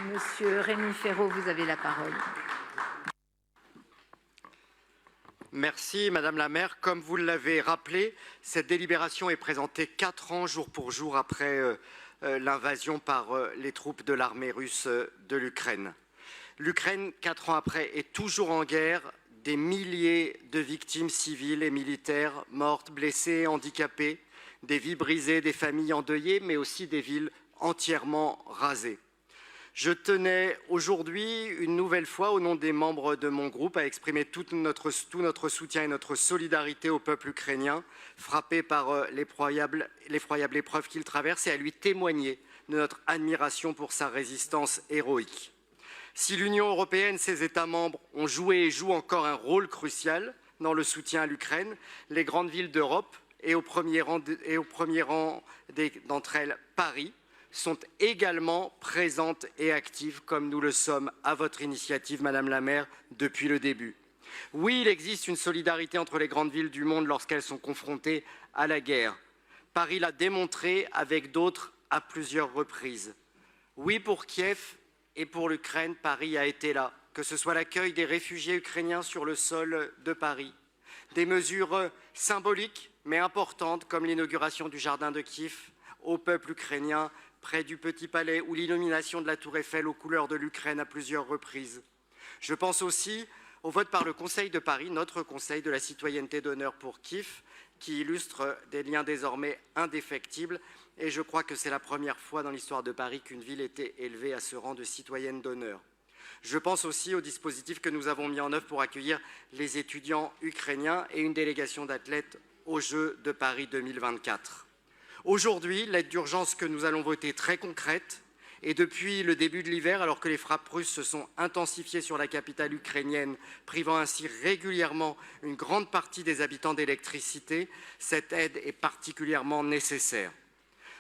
Monsieur Rémi Féraud, vous avez la parole. Merci Madame la maire. Comme vous l'avez rappelé, cette délibération est présentée 4 ans jour pour jour après l'invasion par les troupes de l'armée russe de l'Ukraine. L'Ukraine, 4 ans après, est toujours en guerre. Des milliers de victimes civiles et militaires mortes, blessées, handicapées, des vies brisées, des familles endeuillées, mais aussi des villes entièrement rasées. Je tenais aujourd'hui, une nouvelle fois, au nom des membres de mon groupe, à exprimer tout notre soutien et notre solidarité au peuple ukrainien, frappé par l'effroyable épreuve qu'il traverse, et à lui témoigner de notre admiration pour sa résistance héroïque. Si l'Union européenne, ses États membres ont joué et jouent encore un rôle crucial dans le soutien à l'Ukraine, les grandes villes d'Europe, et au premier rang d'entre elles Paris, sont également présentes et actives, comme nous le sommes à votre initiative, Madame la maire, depuis le début. Oui, il existe une solidarité entre les grandes villes du monde lorsqu'elles sont confrontées à la guerre. Paris l'a démontré avec d'autres à plusieurs reprises. Oui, pour Kiev et pour l'Ukraine, Paris a été là, que ce soit l'accueil des réfugiés ukrainiens sur le sol de Paris, des mesures symboliques mais importantes comme l'inauguration du jardin de Kiev au peuple ukrainien près du Petit Palais ou l'illumination de la Tour Eiffel aux couleurs de l'Ukraine à plusieurs reprises. Je pense aussi au vote par le Conseil de Paris, notre Conseil de la citoyenneté d'honneur pour Kiev, qui illustre des liens désormais indéfectibles. Et je crois que c'est la première fois dans l'histoire de Paris qu'une ville était élevée à ce rang de citoyenne d'honneur. Je pense aussi au dispositif que nous avons mis en œuvre pour accueillir les étudiants ukrainiens et une délégation d'athlètes aux Jeux de Paris 2024. Aujourd'hui, l'aide d'urgence que nous allons voter est très concrète. Et depuis le début de l'hiver, alors que les frappes russes se sont intensifiées sur la capitale ukrainienne, privant ainsi régulièrement une grande partie des habitants d'électricité, cette aide est particulièrement nécessaire.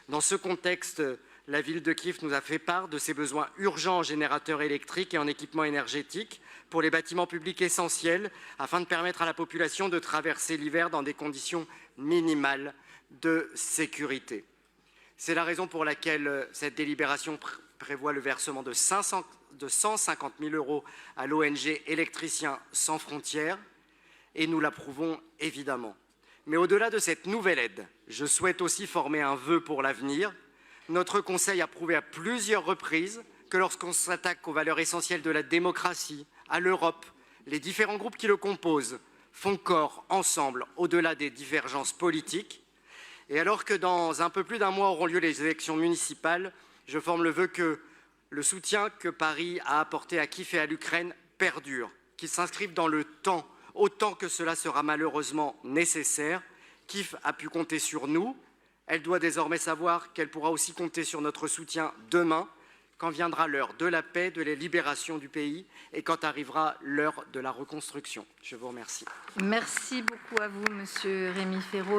Dans ce contexte, la ville de Kiev nous a fait part de ses besoins urgents en générateurs électriques et en équipements énergétiques pour les bâtiments publics essentiels, afin de permettre à la population de traverser l'hiver dans des conditions minimales de sécurité. C'est la raison pour laquelle cette délibération prévoit le versement de 150 000 € à l'ONG Électriciens sans frontières, et nous l'approuvons évidemment. Mais au-delà de cette nouvelle aide, je souhaite aussi former un vœu pour l'avenir. Notre Conseil a prouvé à plusieurs reprises que lorsqu'on s'attaque aux valeurs essentielles de la démocratie, à l'Europe, les différents groupes qui le composent font corps ensemble au-delà des divergences politiques. Et alors que dans un peu plus d'1 mois auront lieu les élections municipales, je forme le vœu que le soutien que Paris a apporté à Kiev et à l'Ukraine perdure, qu'il s'inscrive dans le temps, autant que cela sera malheureusement nécessaire. Kiev a pu compter sur nous, elle doit désormais savoir qu'elle pourra aussi compter sur notre soutien demain, quand viendra l'heure de la paix, de la libération du pays et quand arrivera l'heure de la reconstruction. Je vous remercie. Merci beaucoup à vous, Monsieur Rémi Féraud.